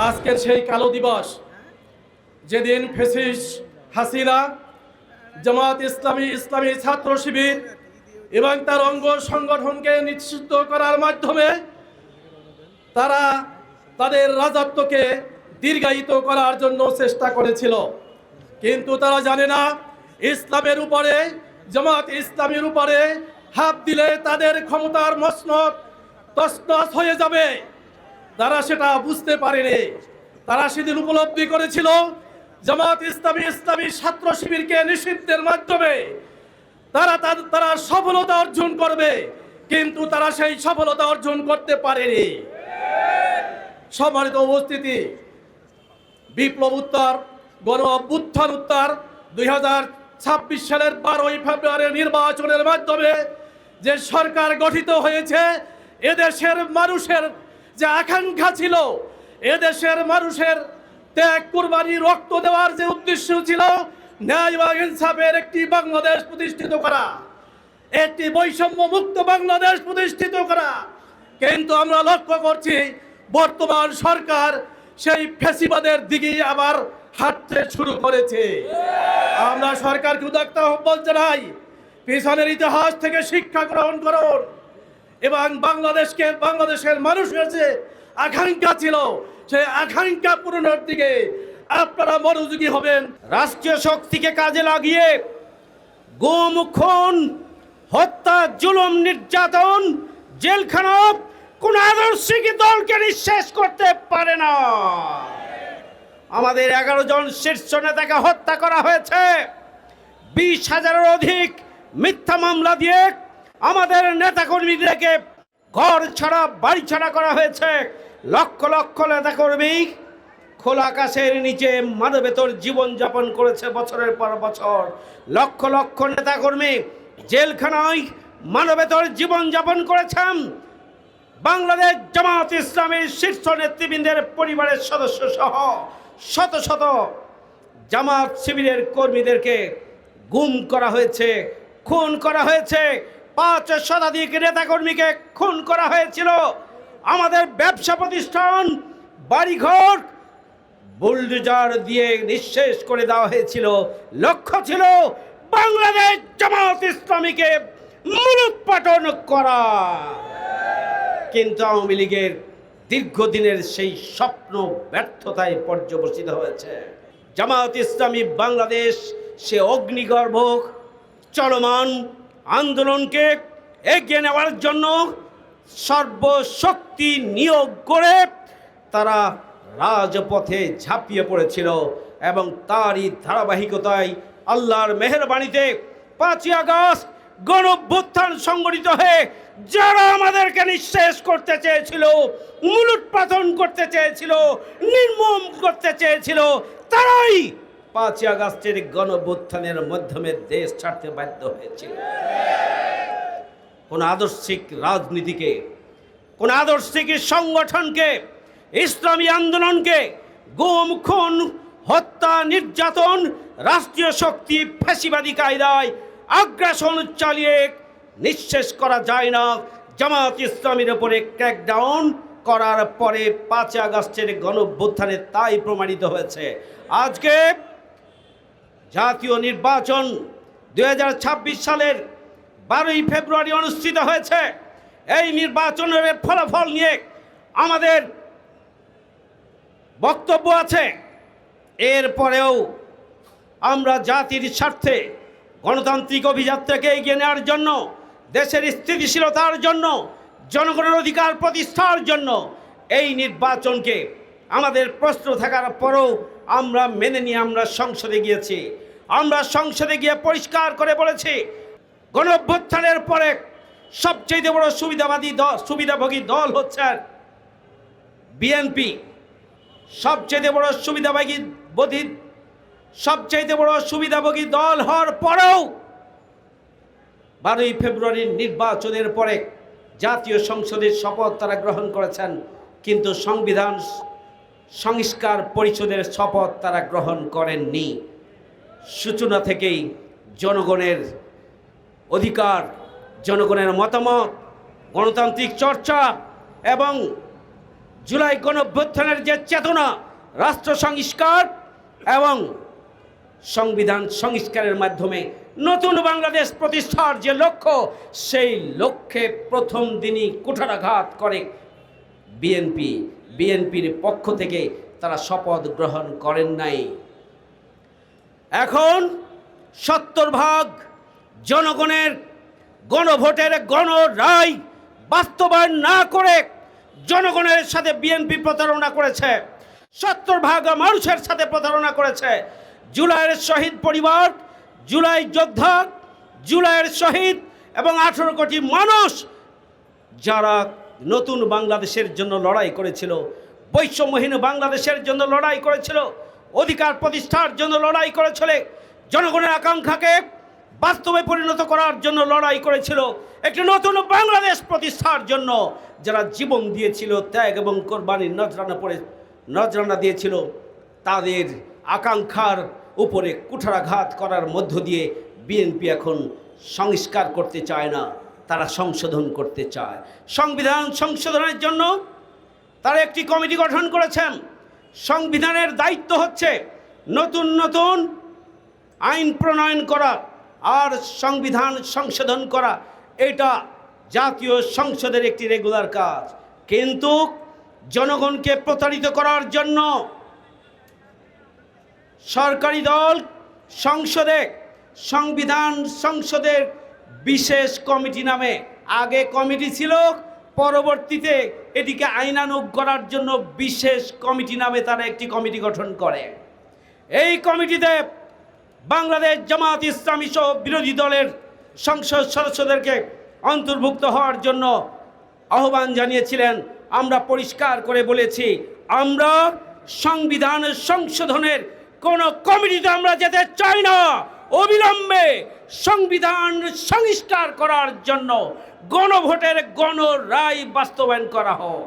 আজকের সেই কালো দিবস যেদিন ফ্যাসিস্ট হাসিনা জামাত ইসলামী ইসলামী ছাত্র শিবির এবং তার অঙ্গ সংগঠনকে নিষিদ্ধ করার মাধ্যমে তারা তাদের রাজত্বকে দীর্ঘায়িত করার জন্য চেষ্টা করেছিল। কিন্তু তারা জানে না ইসলামের উপরে, জামাত ইসলামের উপরে হাত দিলে তাদের ক্ষমতার মসনদ তছনছ হয়ে যাবে। তারা সেটা বুঝতে পারেনি। তারা সেদিন উপলব্ধি করেছিল জামাত ইসলামী ইসলামী ছাত্র শিবিরকে নিষিদ্ধের মাধ্যমে তারা সফলতা অর্জন করবে, কিন্তু তারা সেই সফলতা অর্জন করতে পারেনি। সম্মানিত উপস্থিতি, বিপ্লব উত্তর, গণ অভ্যুত্থান উত্তর 2026 সালের 12ই ফেব্রুয়ারি নির্বাচনের মাধ্যমে যে সরকার গঠিত হয়েছে, এদেশের মানুষের যে আকাঙ্ক্ষা ছিল, এদেশের মানুষের ত্যাগ, কুরবানি, রক্ত দেওয়ার যে উদ্দেশ্য ছিল, ন্যায় এবং ইনসাফের একটি বাংলাদেশ প্রতিষ্ঠিত করা, একটি বৈষম্য মুক্ত বাংলাদেশ প্রতিষ্ঠিত করা। কিন্তু আমরা লক্ষ্য করছি বর্তমান সরকার সেই ফ্যাসিবাদের দিকে আবার হাঁটতে শুরু করেছে। আমরা সরকারকে উদাত্ত আহ্বান জানাই, পিছনের ইতিহাস থেকে শিক্ষা গ্রহণ করুন এবং বাংলাদেশের মানুষের যে আকাঙ্ক্ষা ছিল, সেই আকাঙ্ক্ষা পূরণের দিকে আপনারা মনোযোগী হবেন। রাষ্ট্রীয় শক্তিকে কাজে লাগিয়ে গুম, খুন, হত্যা, জুলুম, নির্যাতন, জেলখানা কোন আদর্শিক দলকে নিঃশেষ করতে পারে না। আমাদের 11 জন শীর্ষ নেতাকে হত্যা করা হয়েছে, 20,000-এর অধিক মিথ্যা মামলা দিয়ে আমাদের নেতাকর্মীদেরকে ঘর ছাড়া, বাড়ি ছাড়া করা হয়েছে। লক্ষ লক্ষ নেতাকর্মী খোলা আকাশের নিচে মানবেতর জীবনযাপন করেছে বছরের পর বছর। লক্ষ লক্ষ নেতাকর্মী জেলখানায় মানবেতর জীবনযাপন করেছেন। বাংলাদেশ জামাত ইসলামের শীর্ষ নেতৃবৃন্দের পরিবারের সদস্য সহ শত শত জামাত শিবিরের কর্মীদেরকে গুম করা হয়েছে, খুন করা হয়েছে। 5 শতাধিক নেতাকর্মীকে খুন করা হয়েছিল। আমাদের ব্যবসা প্রতিষ্ঠান, বাড়িঘর বুলডোজার দিয়ে নিঃশেষ করে দেওয়া হয়েছিল। লক্ষ্য ছিল বাংলাদেশ জামাত ইসলামীকে মূলোৎপাটন করা। কিন্তু আওয়ামী লীগের দীর্ঘদিনের সেই স্বপ্ন ব্যর্থতায় পর্যবসিত হয়েছে। জামাত ইসলামী বাংলাদেশ সে অগ্নিগর্ভ চলমান আন্দোলনকে এগিয়ে নেওয়ার জন্য সর্বশক্তি নিয়োগ করে তারা রাজপথে ঝাঁপিয়ে পড়েছিল এবং তারই ধারাবাহিকতায় আল্লাহর মেহেরবানিতে 5ই আগস্ট গণঅভ্যুত্থান সংগঠিত হয়ে যারা আমাদেরকে নিঃশেষ করতে চেয়েছিল, মূলোৎপাটন করতে চেয়েছিল, নির্মম করতে চেয়েছিল, তারাই 5ই আগস্টের গণঅভ্যুত্থানের মাধ্যমে দেশ ছাড়তে বাধ্য হয়েছিল। কোন আদর্শিক রাজনীতিকে, কোন আদর্শিক সংগঠনকে, ইসলামী আন্দোলনকে গুম, খুন, হত্যা, নির্যাতন, রাষ্ট্রীয় শক্তি ফ্যাসিবাদী কায়দায় আগ্রাসন চালিয়ে নিঃশেষ করা যায় না। জামাত ইসলামীর উপরে ক্র্যাকডাউন করার পরে 5ই আগস্টের গণঅভ্যুত্থানে তাই প্রমাণিত হয়েছে। আজকে জাতীয় নির্বাচন 2026 সালের 12ই ফেব্রুয়ারি অনুষ্ঠিত হয়েছে। এই নির্বাচনের ফলাফল নিয়ে আমাদের বক্তব্য আছে। এরপরেও আমরা জাতির স্বার্থে গণতান্ত্রিক অভিযাত্রাকে এগিয়ে নেওয়ার জন্য, দেশের স্থিতিশীলতার জন্য, জনগণের অধিকার প্রতিষ্ঠার জন্য এই নির্বাচনকে আমাদের প্রশ্ন থাকার পরেও আমরা মেনে নিয়ে আমরা সংসদে গিয়েছি। আমরা সংসদে গিয়ে পরিষ্কার করে বলেছি, গণঅভ্যুত্থানের পরে সবচেয়ে বড় সুবিধাভোগী দল হচ্ছে বিএনপি। সবচেয়ে বড় সুবিধাভোগী দল হওয়ার পরেও 12ই ফেব্রুয়ারির নির্বাচনের পরে জাতীয় সংসদের শপথ তারা গ্রহণ করেছেন, কিন্তু সংবিধান সংস্কার পরিষদের শপথ তারা গ্রহণ করেননি। সূচনা থেকেই জনগণের অধিকার, জনগণের মতামত, গণতান্ত্রিক চর্চা এবং জুলাই গণঅভ্যুত্থানের যে চেতনা, রাষ্ট্র সংস্কার এবং সংবিধান সংস্কারের মাধ্যমে নতুন বাংলাদেশ প্রতিষ্ঠার যে লক্ষ্য, সেই লক্ষ্যে প্রথম দিনই কুঠারাঘাত করে বিএনপির পক্ষ থেকে তারা শপথ গ্রহণ করেন নাই। এখন 70% জনগণের গণভোটের গণরায় বাস্তবায়ন না করে জনগণের সাথে বিএনপি প্রতারণা করেছে, 70% মানুষের সাথে প্রতারণা করেছে। জুলাইয়ের শহীদ পরিবার, জুলাই যোদ্ধা, জুলাইয়ের শহীদ এবং 18 কোটি মানুষ যারা নতুন বাংলাদেশের জন্য লড়াই করেছিল, বৈষম্যহীন বাংলাদেশের জন্য লড়াই করেছিল, অধিকার প্রতিষ্ঠার জন্য লড়াই করেছিল, জনগণের আকাঙ্ক্ষাকে বাস্তবে পরিণত করার জন্য লড়াই করেছিল, একটি নতুন বাংলাদেশ প্রতিষ্ঠার জন্য যারা জীবন দিয়েছিল, ত্যাগ এবং কোরবানির নজরানা দিয়েছিল, তাদের আকাঙ্ক্ষার উপরে কুঠারাঘাত করার মধ্য দিয়ে বিএনপি এখন সংস্কার করতে চায় না, তারা সংশোধন করতে চায়। সংবিধান সংশোধনের জন্য তারা একটি কমিটি গঠন করেছেন। সংবিধানের দায়িত্ব হচ্ছে নতুন নতুন আইন প্রণয়ন করা আর সংবিধান সংশোধন করা, এটা জাতীয় সংসদের একটি রেগুলার কাজ। কিন্তু জনগণকে প্রতারিত করার জন্য সরকারি দল সংবিধান সংসদের বিশেষ কমিটি নামে, আগে কমিটি ছিল, পরবর্তীতে এটিকে আইনানুগ করার জন্য বিশেষ কমিটি নামে তারা একটি কমিটি গঠন করে। এই কমিটিতে বাংলাদেশ জামাত ইসলামী সহ বিরোধী দলের সংসদ সদস্যদেরকে অন্তর্ভুক্ত হওয়ার জন্য আহ্বান জানিয়েছিলেন। আমরা পরিষ্কার করে বলেছি, আমরা সংবিধান সংশোধনের কোন কমিটিতে আমরা যেতে চাই না। অবিলম্বে সংবিধান সংস্কার করার জন্য গণভোটের গণরায় বাস্তবায়ন করা হোক।